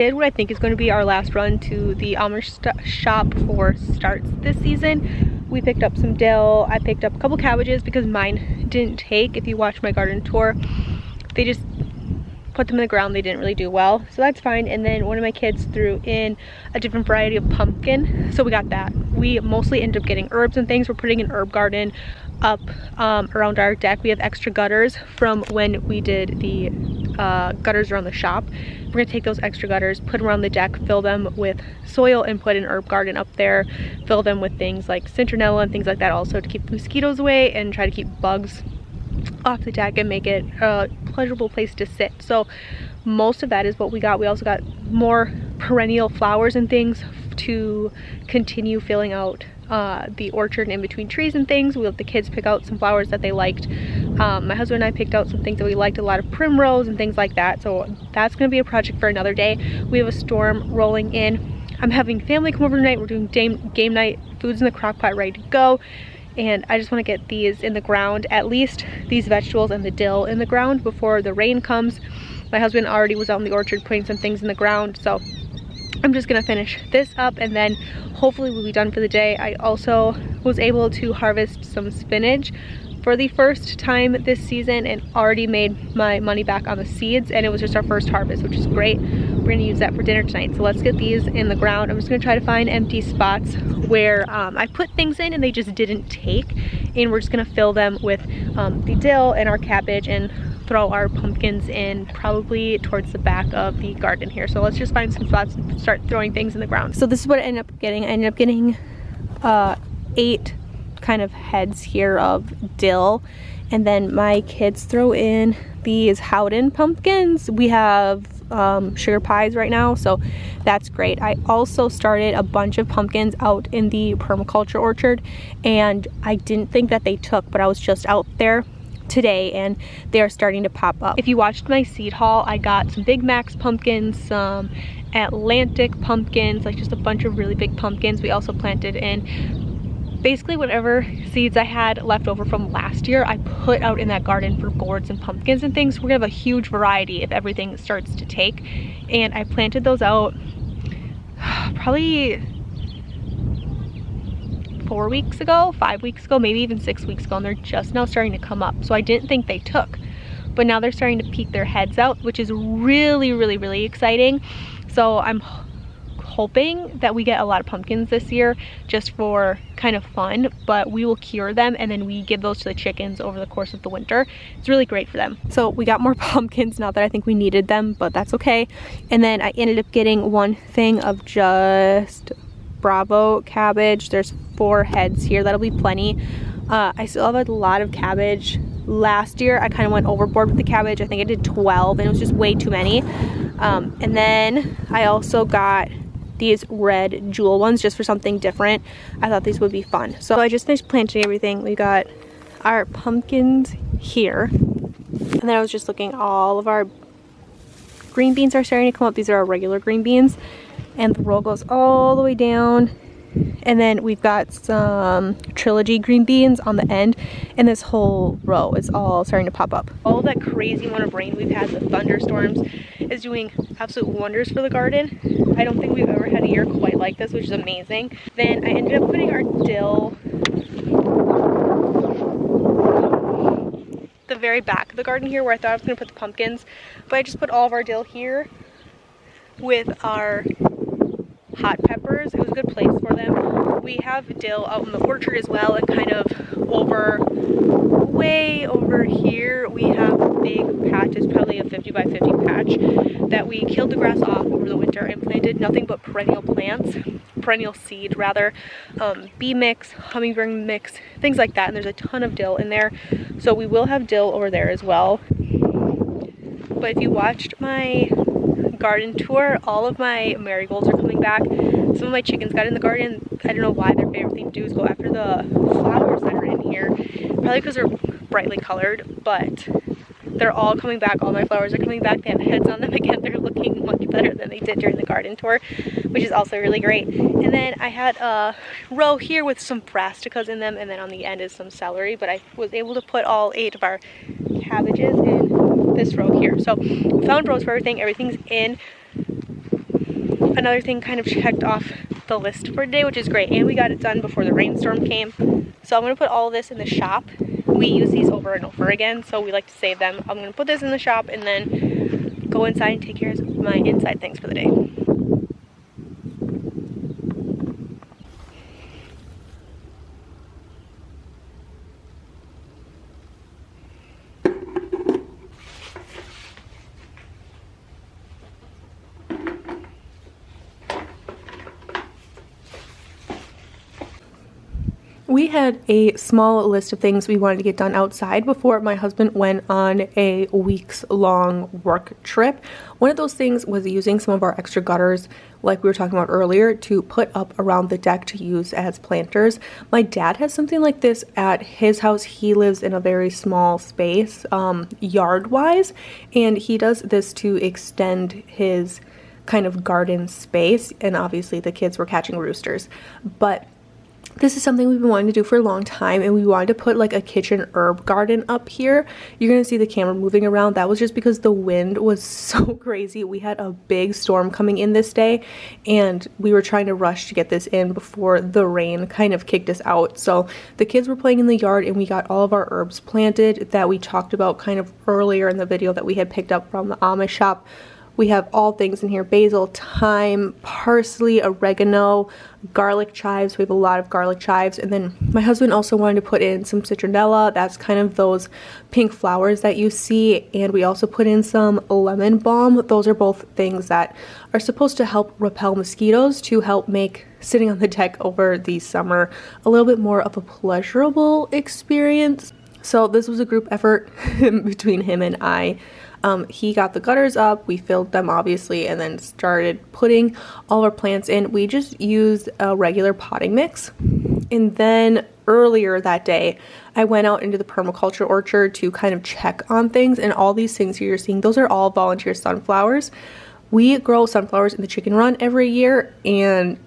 Did what I think is going to be our last run to the Amish shop before starts this season. We picked up some dill. I picked up a couple cabbages because mine didn't take. If you watch my garden tour, they just put them in the ground. They didn't really do well, so that's fine. And then one of my kids threw in a different variety of pumpkin, so we got that. We mostly end up getting herbs and things. We're putting an herb garden up around our deck. We have extra gutters from when we did the gutters around the shop. We're gonna take those extra gutters, put them around the deck, fill them with soil, and put an herb garden up there. Fill them with things like citronella and things like that, also to keep the mosquitoes away and try to keep bugs off the deck and make it a pleasurable place to sit. So most of that is what we got. We also got more perennial flowers and things to continue filling out the orchard and in between trees and things. We let the kids pick out some flowers that they liked. My husband and I picked out some things that we liked, a lot of primrose and things like that. So that's going to be a project for another day. We have a storm rolling in. I'm having family come over tonight. We're doing game night. Food's in the crock pot ready to go. And I just want to get these in the ground, at least these vegetables and the dill in the ground before the rain comes. My husband already was out in the orchard putting some things in the ground, so I'm just gonna finish this up and then hopefully we'll be done for the day. I also was able to harvest some spinach for the first time this season and already made my money back on the seeds, and it was just our first harvest, which is great. We're gonna use that for dinner tonight. So let's get these in the ground. I'm just gonna try to find empty spots where I put things in and they just didn't take, and we're just gonna fill them with the dill and our cabbage and throw our pumpkins in probably towards the back of the garden here. So let's just find some spots and start throwing things in the ground. So this is what I ended up getting. I ended up getting 8 kind of heads here of dill, and then my kids throw in these Howden pumpkins. We have sugar pies right now, so that's great. I also started a bunch of pumpkins out in the permaculture orchard, and I didn't think that they took, but I was just out there today and they are starting to pop up. If you watched my seed haul, I got some Big Max pumpkins, some Atlantic pumpkins, like just a bunch of really big pumpkins. We also planted in basically whatever seeds I had left over from last year. I put out in that garden for gourds and pumpkins and things. We're gonna have a huge variety if everything starts to take, and I planted those out probably 4 weeks ago, 5 weeks ago, maybe even 6 weeks ago, and they're just now starting to come up. So I didn't think they took, but now they're starting to peek their heads out, which is really exciting. So I'm hoping that we get a lot of pumpkins this year just for kind of fun, but we will cure them and then we give those to the chickens over the course of the winter. It's really great for them. So we got more pumpkins, not that I think we needed them, but that's okay. And then I ended up getting one thing of just Bravo cabbage. There's 4 heads here. That'll be plenty. I still have a lot of cabbage. Last year I kind of went overboard with the cabbage. I think I did 12 and it was just way too many. And then I also got these red jewel ones just for something different. I thought these would be fun. So I just finished planting everything. We got our pumpkins here. And then I was just looking, all of our green beans are starting to come up. These are our regular green beans. And the row goes all the way down. And then we've got some trilogy green beans on the end, and this whole row is all starting to pop up. All that crazy amount of rain we've had, the thunderstorms, is doing absolute wonders for the garden. I don't think we've ever had a year quite like this, which is amazing. Then I ended up putting our dill the very back of the garden here, where I thought I was going to put the pumpkins, but I just put all of our dill here with our hot peppers. It was a good place for them. We have dill out in the orchard as well, and kind of way over here we have a big patch. It's probably a 50 by 50 patch that we killed the grass off over the winter and planted nothing but perennial plants, perennial seed rather, bee mix, hummingbird mix, things like that, and there's a ton of dill in there. So we will have dill over there as well. But if you watched my garden tour, all of my marigolds are coming back. Some of my chickens got in the garden. I don't know why their favorite thing to do is go after the flowers that are in here. Probably because they're brightly colored, but they're all coming back. All my flowers are coming back. They have heads on them again. They're looking much better than they did during the garden tour, which is also really great. And then I had a row here with some brassicas in them, and then on the end is some celery, but I was able to put all 8 of our cabbages in this row here. So we found rows for everything. Everything's in another thing kind of checked off the list for today, which is great. And we got it done before the rainstorm came. So I'm gonna put all of this in the shop. We use these over and over again, so we like to save them. I'm gonna put this in the shop and then go inside and take care of my inside things for the day. We had a small list of things we wanted to get done outside before my husband went on a weeks-long work trip. One of those things was using some of our extra gutters, like we were talking about earlier, to put up around the deck to use as planters. My dad has something like this at his house. He lives in a very small space, yard-wise, and he does this to extend his kind of garden space, and obviously the kids were catching roosters. But this is something we've been wanting to do for a long time, and we wanted to put like a kitchen herb garden up here. You're gonna see the camera moving around. That was just because the wind was so crazy. We had a big storm coming in this day, and we were trying to rush to get this in before the rain kind of kicked us out. So the kids were playing in the yard, and we got all of our herbs planted that we talked about kind of earlier in the video that we had picked up from the Amish shop. We have all things in here: basil, thyme, parsley, oregano, garlic chives. We have a lot of garlic chives. And then my husband also wanted to put in some citronella. That's kind of those pink flowers that you see. And we also put in some lemon balm. Those are both things that are supposed to help repel mosquitoes, to help make sitting on the deck over the summer a little bit more of a pleasurable experience. So this was a group effort between him and I. He got the gutters up, we filled them obviously, and then started putting all our plants in. We just used a regular potting mix. And then earlier that day, I went out into the permaculture orchard to kind of check on things, and all these things here you're seeing, those are all volunteer sunflowers. We grow sunflowers in the chicken run every year, and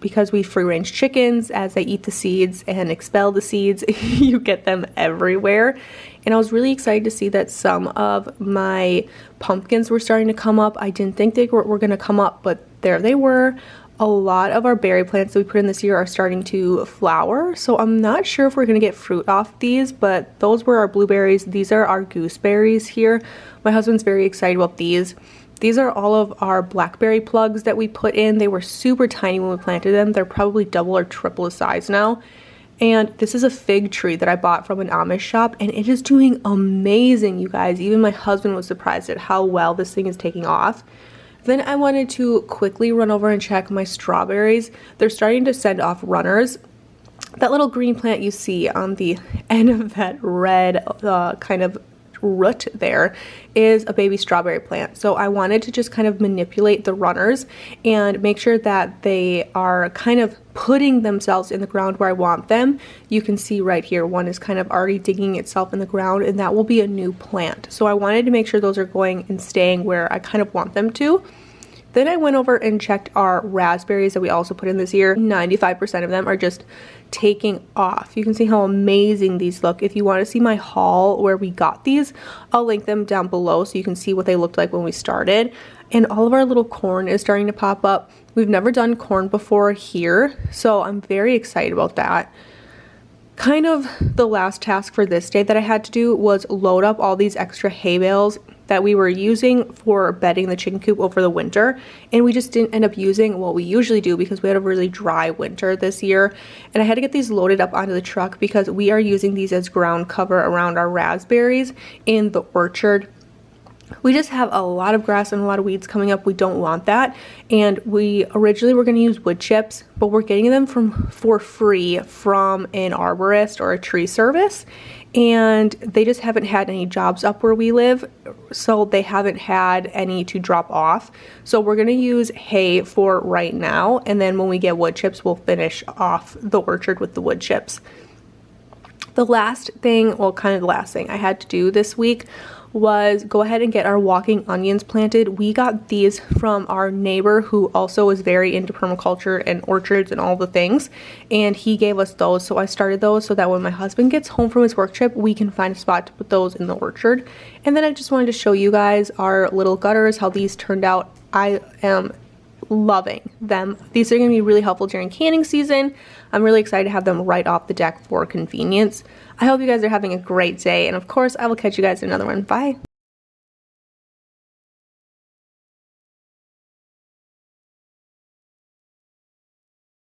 because we free range chickens, as they eat the seeds and expel the seeds, you get them everywhere. And I was really excited to see that some of my pumpkins were starting to come up. I didn't think they were going to come up, but there they were. A lot of our berry plants that we put in this year are starting to flower, so I'm not sure if we're going to get fruit off these, but those were our blueberries. These are our gooseberries here. My husband's very excited about these. These are all of our blackberry plugs that we put in. They were super tiny when we planted them. They're probably double or triple the size now. And this is a fig tree that I bought from an Amish shop, and it is doing amazing, you guys. Even my husband was surprised at how well this thing is taking off. Then I wanted to quickly run over and check my strawberries. They're starting to send off runners. That little green plant you see on the end of that red kind of root there is a baby strawberry plant. So I wanted to just kind of manipulate the runners and make sure that they are kind of putting themselves in the ground where I want them. You can see right here, one is kind of already digging itself in the ground, and that will be a new plant. So I wanted to make sure those are going and staying where I kind of want them to. Then I went over and checked our raspberries that we also put in this year. 95% of them are just taking off. You can see how amazing these look. If you want to see my haul where we got these, I'll link them down below so you can see what they looked like when we started. And all of our little corn is starting to pop up. We've never done corn before here, so I'm very excited about that. Kind of the last task for this day that I had to do was load up all these extra hay bales that we were using for bedding the chicken coop over the winter, and we just didn't end up using what we usually do because we had a really dry winter this year. And I had to get these loaded up onto the truck because we are using these as ground cover around our raspberries in the orchard. We just have a lot of grass and a lot of weeds coming up. We don't want that. And we originally were going to use wood chips, but we're getting them for free from an arborist or a tree service. And they just haven't had any jobs up where we live, so they haven't had any to drop off. So we're going to use hay for right now, and then when we get wood chips, we'll finish off the orchard with the wood chips. The last thing, well, kind of the last thing I had to do this week was go ahead and get our walking onions planted. We got these from our neighbor who also is very into permaculture and orchards and all the things, and he gave us those. So I started those so that when my husband gets home from his work trip, we can find a spot to put those in the orchard. And then I just wanted to show you guys our little gutters, how these turned out. I am loving them. These are going to be really helpful during canning season. I'm really excited to have them right off the deck for convenience. I hope you guys are having a great day, and of course I will catch you guys in another one. Bye.